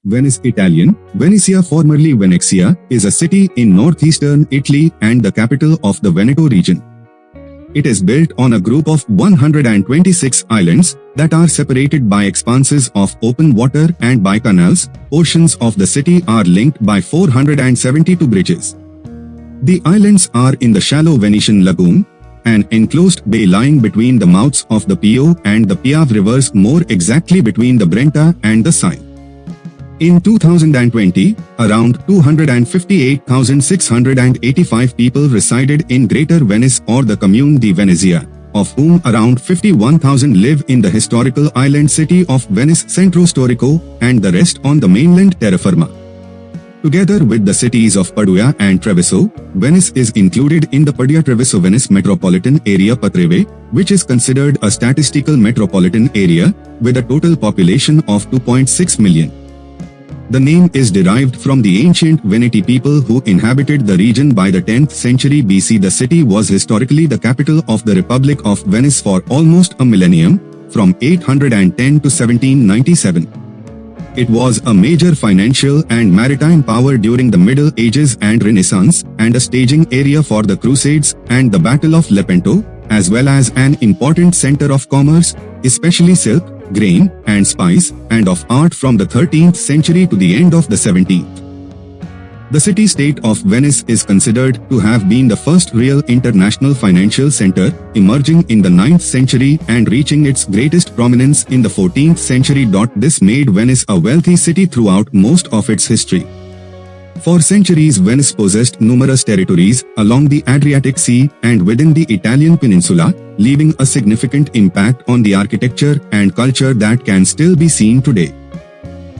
Venice Italian, Venezia formerly Venezia, is a city in northeastern Italy and the capital of the Veneto region. It is built on a group of 126 islands that are separated by expanses of open water and by canals. Portions of the city are linked by 472 bridges. The islands are in the shallow Venetian lagoon, an enclosed bay lying between the mouths of the Pio and the Piave rivers, more exactly between the Brenta and the Sai. In 2020, around 258,685 people resided in Greater Venice or the Comune di Venezia, of whom around 51,000 live in the historical island city of Venice Centro Storico and the rest on the mainland terraferma. Together with the cities of Padua and Treviso, Venice is included in the Padua-Treviso-Venice metropolitan area Patreve, which is considered a statistical metropolitan area, with a total population of 2.6 million. The name is derived from the ancient Veneti people who inhabited the region by the 10th century BC. The city was historically the capital of the Republic of Venice for almost a millennium, from 810 to 1797. It was a major financial and maritime power during the Middle Ages and Renaissance, and a staging area for the Crusades and the Battle of Lepanto, as well as an important center of commerce, especially silk, grain, and spice, and of art from the 13th century to the end of the 17th. The city-state of Venice is considered to have been the first real international financial center, emerging in the 9th century and reaching its greatest prominence in the 14th century. This made Venice a wealthy city throughout most of its history. For centuries, Venice possessed numerous territories along the Adriatic Sea and within the Italian peninsula, leaving a significant impact on the architecture and culture that can still be seen today.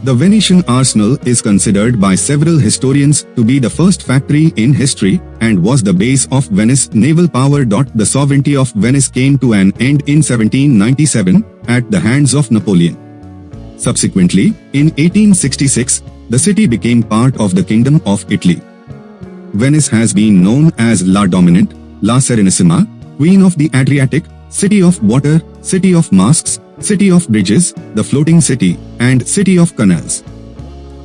The Venetian arsenal is considered by several historians to be the first factory in history and was the base of Venice naval power. The sovereignty of Venice came to an end in 1797 at the hands of Napoleon. Subsequently, in 1866, the city became part of the Kingdom of Italy. Venice has been known as La Dominant, La Serenissima, Queen of the Adriatic, City of Water, City of Masks, City of Bridges, the Floating City, and City of Canals.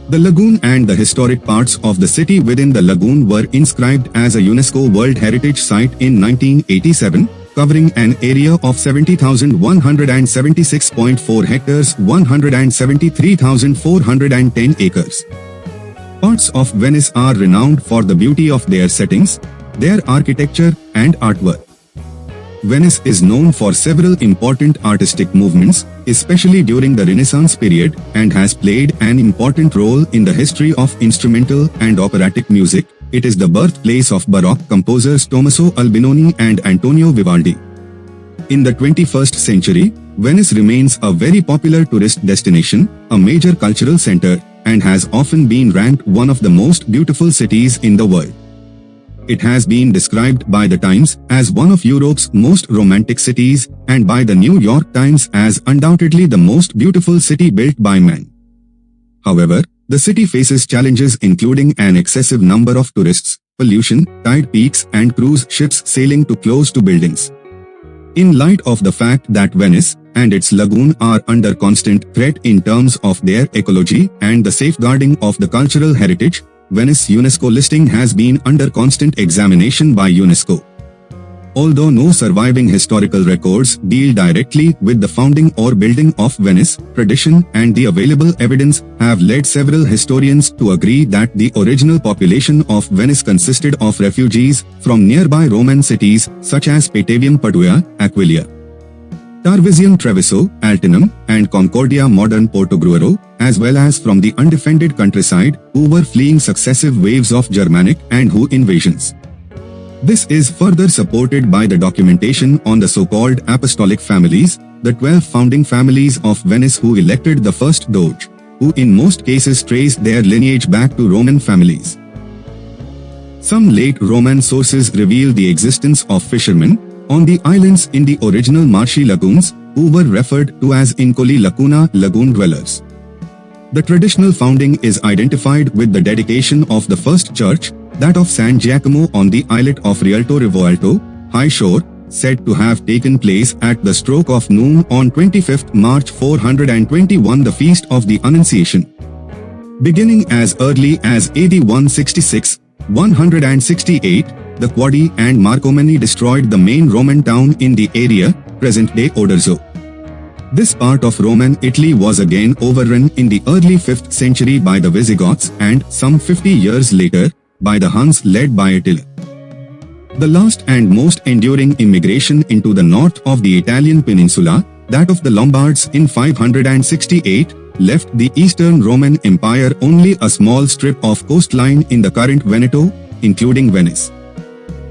The lagoon and the historic parts of the city within the lagoon were inscribed as a UNESCO World Heritage Site in 1987, covering an area of 70,176.4 hectares, 173,410 acres. Parts of Venice are renowned for the beauty of their settings, their architecture, and artwork. Venice is known for several important artistic movements, especially during the Renaissance period, and has played an important role in the history of instrumental and operatic music. It is the birthplace of Baroque composers Tommaso Albinoni and Antonio Vivaldi. In the 21st century, Venice remains a very popular tourist destination, a major cultural center, and has often been ranked one of the most beautiful cities in the world. It has been described by the Times as one of Europe's most romantic cities and by the New York Times as undoubtedly the most beautiful city built by man. However, the city faces challenges including an excessive number of tourists, pollution, tide peaks, and cruise ships sailing too close to buildings. In light of the fact that Venice and its lagoon are under constant threat in terms of their ecology and the safeguarding of the cultural heritage, Venice UNESCO listing has been under constant examination by UNESCO. Although no surviving historical records deal directly with the founding or building of Venice, tradition and the available evidence have led several historians to agree that the original population of Venice consisted of refugees from nearby Roman cities such as Patavium Padua, Aquileia, Tarvisium Treviso, Altinum, and Concordia modern Portogruaro, as well as from the undefended countryside who were fleeing successive waves of Germanic and Hu invasions. This is further supported by the documentation on the so-called apostolic families, the 12 founding families of Venice who elected the first Doge, who in most cases traced their lineage back to Roman families. Some late Roman sources reveal the existence of fishermen on the islands in the original marshy lagoons, who were referred to as Incoli Lacuna, lagoon dwellers. The traditional founding is identified with the dedication of the first church, that of San Giacomo on the islet of Rialto Rivoalto, High Shore, said to have taken place at the stroke of noon on 25th March 421, the Feast of the Annunciation. Beginning as early as AD 166, 168, the Quadi and Marcomanni destroyed the main Roman town in the area, present-day Oderzo. This part of Roman Italy was again overrun in the early 5th century by the Visigoths and, some 50 years later, by the Huns led by Attila. The last and most enduring immigration into the north of the Italian peninsula, that of the Lombards in 568, left the Eastern Roman Empire only a small strip of coastline in the current Veneto, including Venice.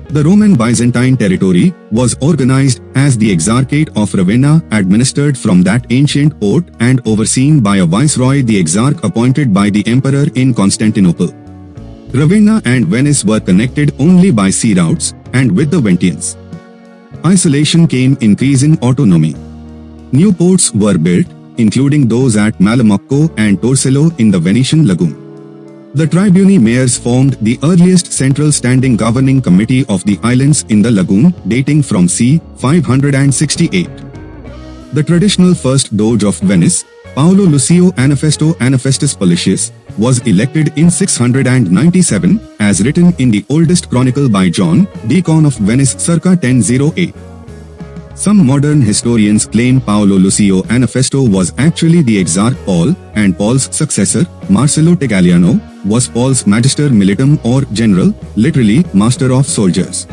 The Roman Byzantine territory was organized as the Exarchate of Ravenna, administered from that ancient port and overseen by a viceroy, the Exarch appointed by the emperor in Constantinople. Ravenna and Venice were connected only by sea routes, and with the Ventians. Isolation came increasing autonomy. New ports were built, including those at Malamocco and Torcello in the Venetian lagoon. The tribuni mayors formed the earliest central standing governing committee of the islands in the lagoon, dating from c. 568. The traditional first doge of Venice, Paolo Lucio Anafesto Anafestus Policius, was elected in 697, as written in the oldest chronicle by John, Deacon of Venice circa 1008. Some modern historians claim Paolo Lucio Anafesto was actually the Exarch Paul, and Paul's successor, Marcello Tegaliano, was Paul's Magister Militum or general, literally master of soldiers.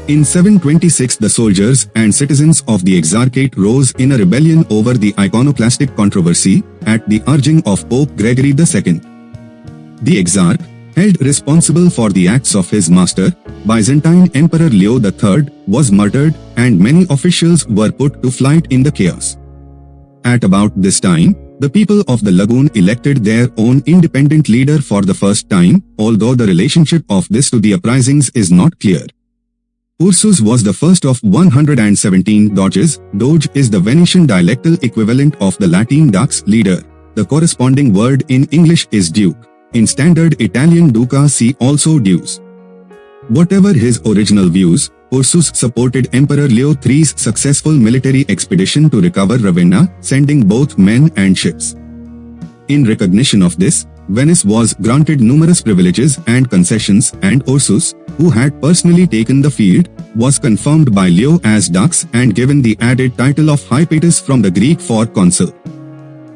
In 726 the soldiers and citizens of the Exarchate rose in a rebellion over the iconoclastic controversy, at the urging of Pope Gregory II. The Exarch, held responsible for the acts of his master, Byzantine Emperor Leo III, was murdered, and many officials were put to flight in the chaos. At about this time, the people of the lagoon elected their own independent leader for the first time, although the relationship of this to the uprisings is not clear. Ursus was the first of 117 doges. Doge is the Venetian dialectal equivalent of the Latin dux, leader. The corresponding word in English is duke. In standard Italian duca, see also duce. Whatever his original views, Ursus supported Emperor Leo III's successful military expedition to recover Ravenna, sending both men and ships. In recognition of this, Venice was granted numerous privileges and concessions, and Ursus, who had personally taken the field, was confirmed by Leo as dux and given the added title of Hypatus from the Greek for consul.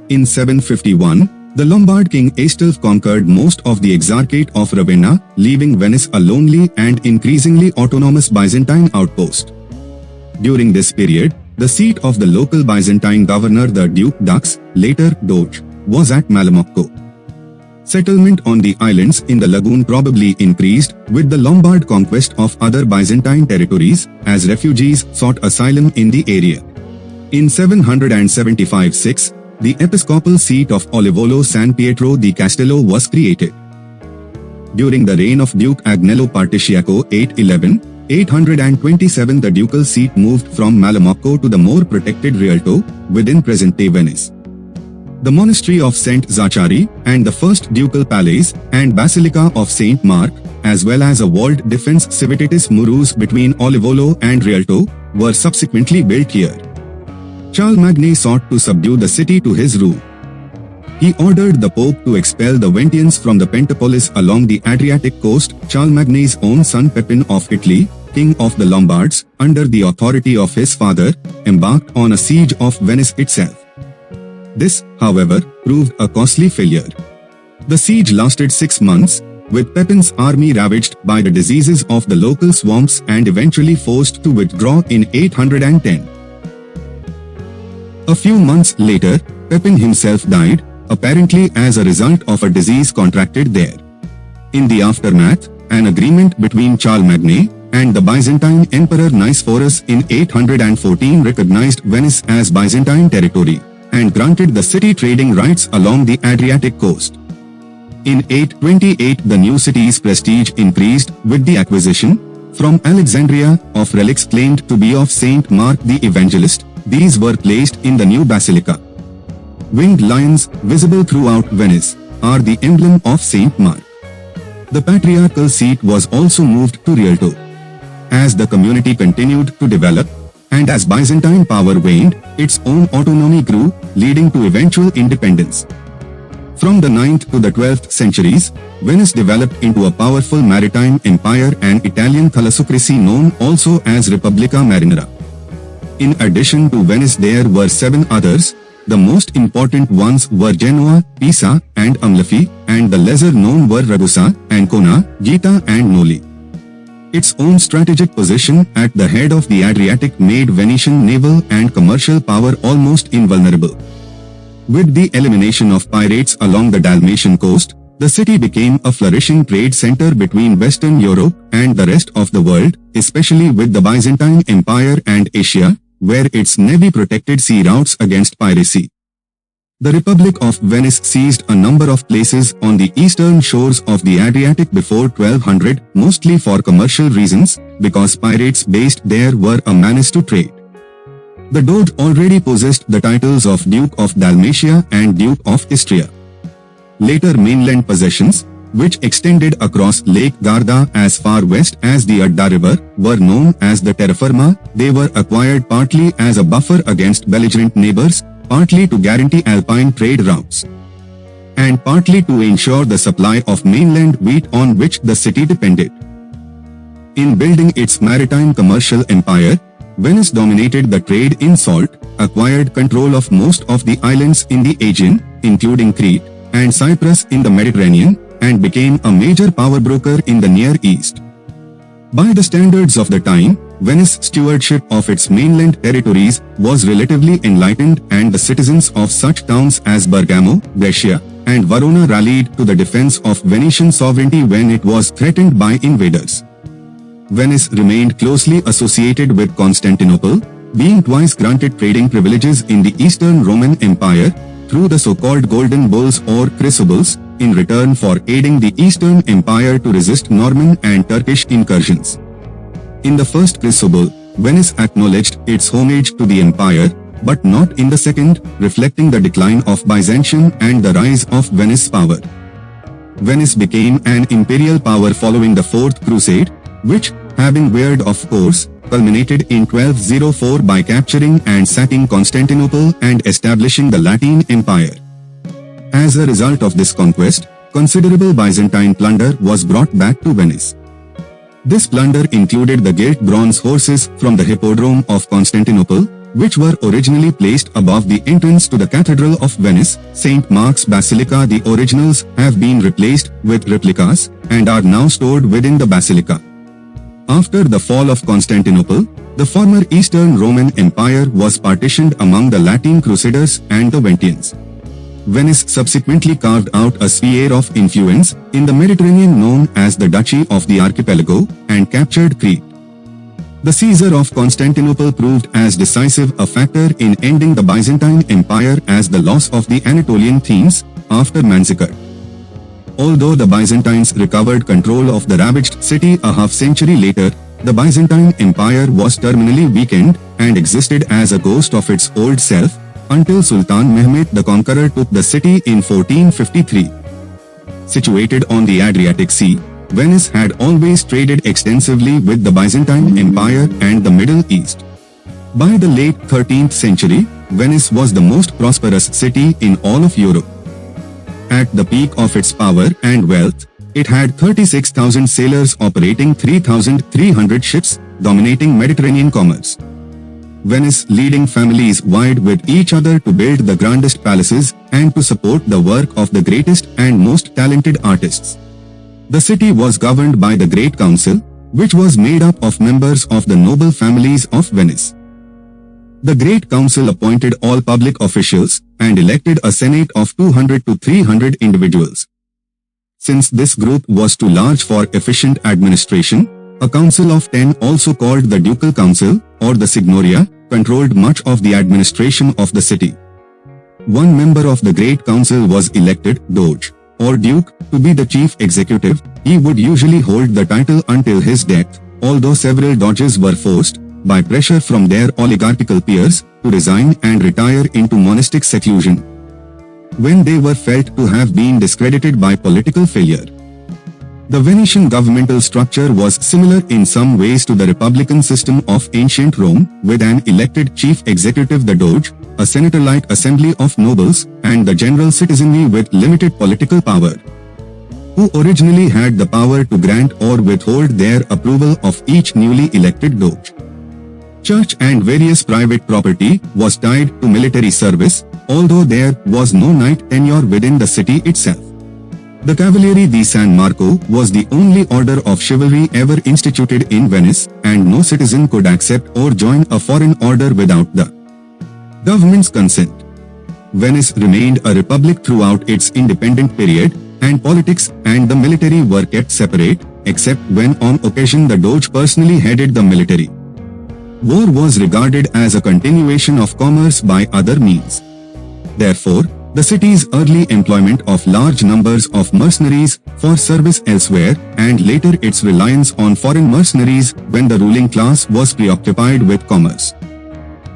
In 751, the Lombard king Aistulf conquered most of the Exarchate of Ravenna, leaving Venice a lonely and increasingly autonomous Byzantine outpost. During this period, the seat of the local Byzantine governor, the Duke Dux, later Doge, was at Malamocco. Settlement on the islands in the lagoon probably increased with the Lombard conquest of other Byzantine territories, as refugees sought asylum in the area. In 775-6, the episcopal seat of Olivolo San Pietro di Castello was created. During the reign of Duke Agnello Particiaco 827 the ducal seat moved from Malamocco to the more protected Rialto, within present-day Venice. The monastery of St. Zachary, and the first ducal palace, and basilica of St. Mark, as well as a walled defense Civitatis Murus between Olivolo and Rialto, were subsequently built here. Charles Magny sought to subdue the city to his rule. He ordered the Pope to expel the Ventians from the Pentapolis along the Adriatic coast. Charles Magny's own son Pepin of Italy, king of the Lombards, under the authority of his father, embarked on a siege of Venice itself. This, however, proved a costly failure. The siege lasted 6 months, with Pepin's army ravaged by the diseases of the local swamps and eventually forced to withdraw in 810. A few months later, Pepin himself died, apparently as a result of a disease contracted there. In the aftermath, an agreement between Charles Magny and the Byzantine Emperor Nicephorus in 814 recognized Venice as Byzantine territory, and granted the city trading rights along the Adriatic coast. In 828 the new city's prestige increased with the acquisition, from Alexandria, of relics claimed to be of Saint Mark the Evangelist. These were placed in the new basilica. Winged lions, visible throughout Venice, are the emblem of Saint Mark. The patriarchal seat was also moved to Rialto. As the community continued to develop, and as Byzantine power waned, its own autonomy grew, leading to eventual independence. From the 9th to the 12th centuries, Venice developed into a powerful maritime empire and Italian thalassocracy known also as Repubblica Marinara. In addition to Venice there were 7 others. The most important ones were Genoa, Pisa, and Amalfi, and the lesser known were Ragusa, Ancona, Gaeta and Noli. Its own strategic position at the head of the Adriatic made Venetian naval and commercial power almost invulnerable. With the elimination of pirates along the Dalmatian coast, the city became a flourishing trade center between Western Europe and the rest of the world, especially with the Byzantine Empire and Asia, where its navy protected sea routes against piracy. The Republic of Venice seized a number of places on the eastern shores of the Adriatic before 1200, mostly for commercial reasons, because pirates based there were a menace to trade. The Doge already possessed the titles of Duke of Dalmatia and Duke of Istria. Later mainland possessions, which extended across Lake Garda as far west as the Adda River, were known as the Terraferma. They were acquired partly as a buffer against belligerent neighbors, partly to guarantee alpine trade routes, and partly to ensure the supply of mainland wheat on which the city depended. In building its maritime commercial empire, Venice dominated the trade in salt, acquired control of most of the islands in the Aegean, including Crete and Cyprus in the Mediterranean, and became a major power broker in the Near East. By the standards of the time, Venice's stewardship of its mainland territories was relatively enlightened, and the citizens of such towns as Bergamo, Brescia, and Verona rallied to the defense of Venetian sovereignty when it was threatened by invaders. Venice remained closely associated with Constantinople, being twice granted trading privileges in the Eastern Roman Empire through the so-called Golden Bulls or Chrysobulls, in return for aiding the Eastern Empire to resist Norman and Turkish incursions. In the first Chrysobull, Venice acknowledged its homage to the empire, but not in the second, reflecting the decline of Byzantium and the rise of Venice's power. Venice became an imperial power following the Fourth Crusade, which, having veered off course, culminated in 1204 by capturing and sacking Constantinople and establishing the Latin Empire. As a result of this conquest, considerable Byzantine plunder was brought back to Venice. This plunder included the gilt bronze horses from the Hippodrome of Constantinople, which were originally placed above the entrance to the Cathedral of Venice, St. Mark's Basilica. The originals have been replaced with replicas and are now stored within the basilica. After the fall of Constantinople, the former Eastern Roman Empire was partitioned among the Latin Crusaders and the Ventians. Venice subsequently carved out a sphere of influence in the Mediterranean known as the Duchy of the Archipelago and captured Crete. The seizure of Constantinople proved as decisive a factor in ending the Byzantine Empire as the loss of the Anatolian themes after Manzikert. Although the Byzantines recovered control of the ravaged city a half-century later, the Byzantine Empire was terminally weakened and existed as a ghost of its old self, until Sultan Mehmet the Conqueror took the city in 1453. Situated on the Adriatic Sea, Venice had always traded extensively with the Byzantine Empire and the Middle East. By the late 13th century, Venice was the most prosperous city in all of Europe. At the peak of its power and wealth, it had 36,000 sailors operating 3,300 ships, dominating Mediterranean commerce. Venice's leading families vied with each other to build the grandest palaces and to support the work of the greatest and most talented artists. The city was governed by the Great Council, which was made up of members of the noble families of Venice. The Great Council appointed all public officials and elected a senate of 200 to 300 individuals. Since this group was too large for efficient administration, a council of 10, also called the Ducal Council or the Signoria, controlled much of the administration of the city. One member of the Great Council was elected Doge or Duke to be the chief executive. He would usually hold the title until his death, although several Doges were forced, by pressure from their oligarchical peers, to resign and retire into monastic seclusion when they were felt to have been discredited by political failure. The Venetian governmental structure was similar in some ways to the republican system of ancient Rome, with an elected chief executive, the Doge, a senator-like assembly of nobles, and the general citizenry with limited political power, who originally had the power to grant or withhold their approval of each newly elected Doge. Church and various private property was tied to military service, although there was no knight tenure within the city itself. The Cavaliere di San Marco was the only order of chivalry ever instituted in Venice, and no citizen could accept or join a foreign order without the government's consent. Venice remained a republic throughout its independent period, and politics and the military were kept separate, except when on occasion the Doge personally headed the military. War was regarded as a continuation of commerce by other means. Therefore, the city's early employment of large numbers of mercenaries for service elsewhere, and later its reliance on foreign mercenaries when the ruling class was preoccupied with commerce.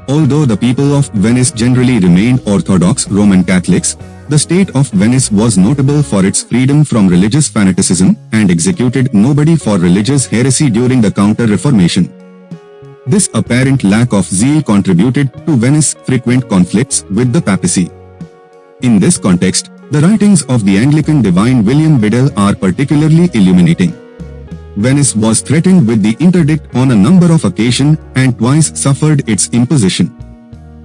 Although the people of Venice generally remained Orthodox Roman Catholics, the state of Venice was notable for its freedom from religious fanaticism and executed nobody for religious heresy during the Counter-Reformation. This apparent lack of zeal contributed to Venice's frequent conflicts with the papacy. In this context, the writings of the Anglican divine William Biddle are particularly illuminating. Venice was threatened with the interdict on a number of occasions and twice suffered its imposition.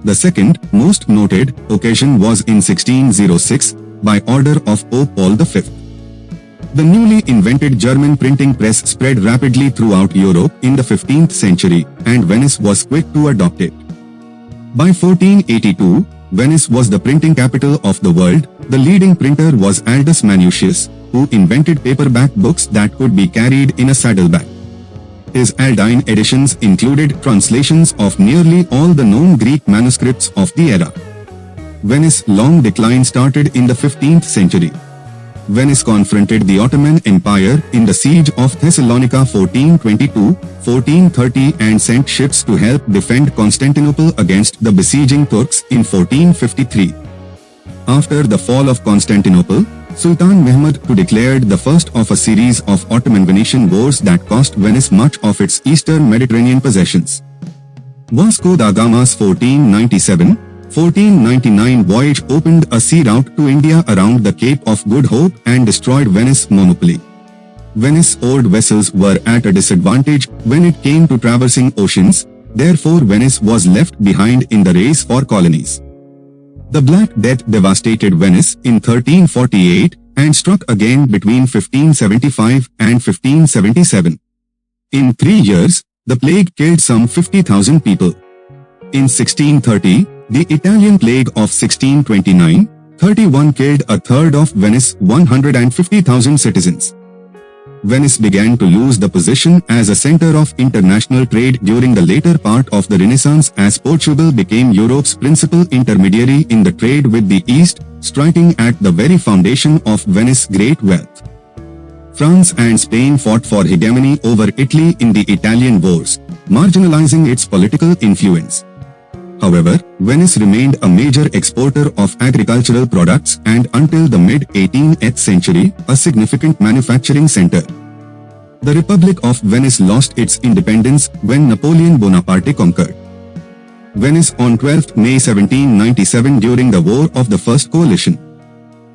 The second, most noted, occasion was in 1606, by order of Pope Paul V. The newly invented German printing press spread rapidly throughout Europe in the 15th century, and Venice was quick to adopt it. By 1482, Venice was the printing capital of the world. The leading printer was Aldus Manutius, who invented paperback books that could be carried in a saddlebag. His Aldine editions included translations of nearly all the known Greek manuscripts of the era. Venice's long decline started in the 15th century. Venice confronted the Ottoman Empire in the siege of Thessalonica 1422-1430 and sent ships to help defend Constantinople against the besieging Turks in 1453. After the fall of Constantinople, Sultan Mehmed II declared the first of a series of Ottoman-Venetian wars that cost Venice much of its eastern Mediterranean possessions. Vasco da Gama's 1497-1499 voyage opened a sea route to India around the Cape of Good Hope and destroyed Venice's monopoly. Venice's old vessels were at a disadvantage when it came to traversing oceans, therefore Venice was left behind in the race for colonies. The Black Death devastated Venice in 1348 and struck again between 1575 and 1577. In 3 years, the plague killed some 50,000 people. In 1630, the Italian plague of 1629-31 killed a third of Venice's 150,000 citizens. Venice began to lose the position as a center of international trade during the later part of the Renaissance as Portugal became Europe's principal intermediary in the trade with the East, striking at the very foundation of Venice's great wealth. France and Spain fought for hegemony over Italy in the Italian Wars, marginalizing its political influence. However, Venice remained a major exporter of agricultural products and until the mid-18th century, a significant manufacturing center. The Republic of Venice lost its independence when Napoleon Bonaparte conquered Venice on 12 May 1797 during the War of the First Coalition.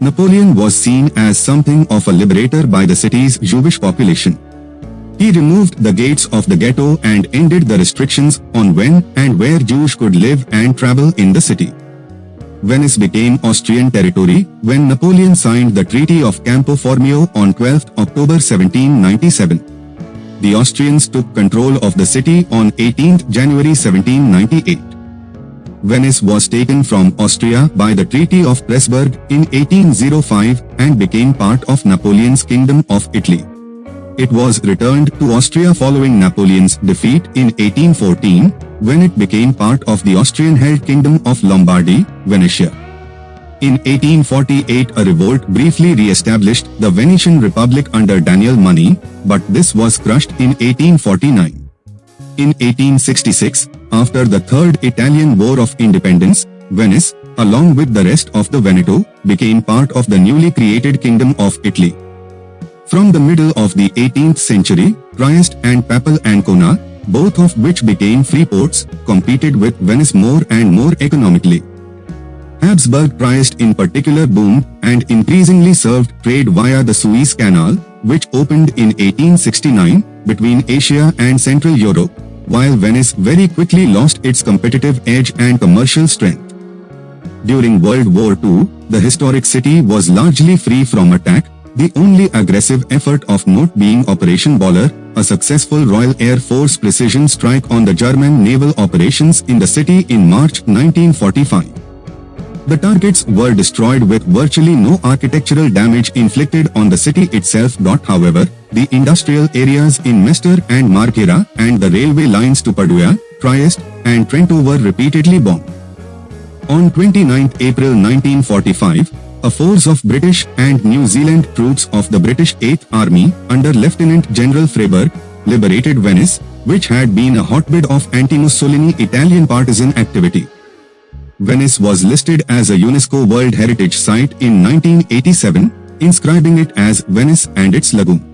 Napoleon was seen as something of a liberator by the city's Jewish population. He removed the gates of the ghetto and ended the restrictions on when and where Jews could live and travel in the city. Venice became Austrian territory when Napoleon signed the Treaty of Campo Formio on 12 October 1797. The Austrians took control of the city on 18 January 1798. Venice was taken from Austria by the Treaty of Pressburg in 1805 and became part of Napoleon's Kingdom of Italy. It was returned to Austria following Napoleon's defeat in 1814, when it became part of the Austrian-held Kingdom of Lombardy, Venetia. In 1848 a revolt briefly re-established the Venetian Republic under Daniel Money, but this was crushed in 1849. In 1866, after the Third Italian War of Independence, Venice, along with the rest of the Veneto, became part of the newly created Kingdom of Italy. From the middle of the 18th century, Trieste and Papal Ancona, both of which became free ports, competed with Venice more and more economically. Habsburg Trieste in particular boomed and increasingly served trade via the Suez Canal, which opened in 1869 between Asia and Central Europe, while Venice very quickly lost its competitive edge and commercial strength. During World War II, the historic city was largely free from attack, the only aggressive effort of note being Operation Bowler, a successful Royal Air Force precision strike on the German naval operations in the city in March 1945. The targets were destroyed with virtually no architectural damage inflicted on the city itself. However, the industrial areas in Mestre and Marghera and the railway lines to Padua, Trieste, and Trento were repeatedly bombed. On 29 April 1945, a force of British and New Zealand troops of the British 8th Army under Lieutenant General Freyberg liberated Venice, which had been a hotbed of anti-Mussolini Italian partisan activity. Venice was listed as a UNESCO World Heritage Site in 1987, inscribing it as Venice and its lagoon.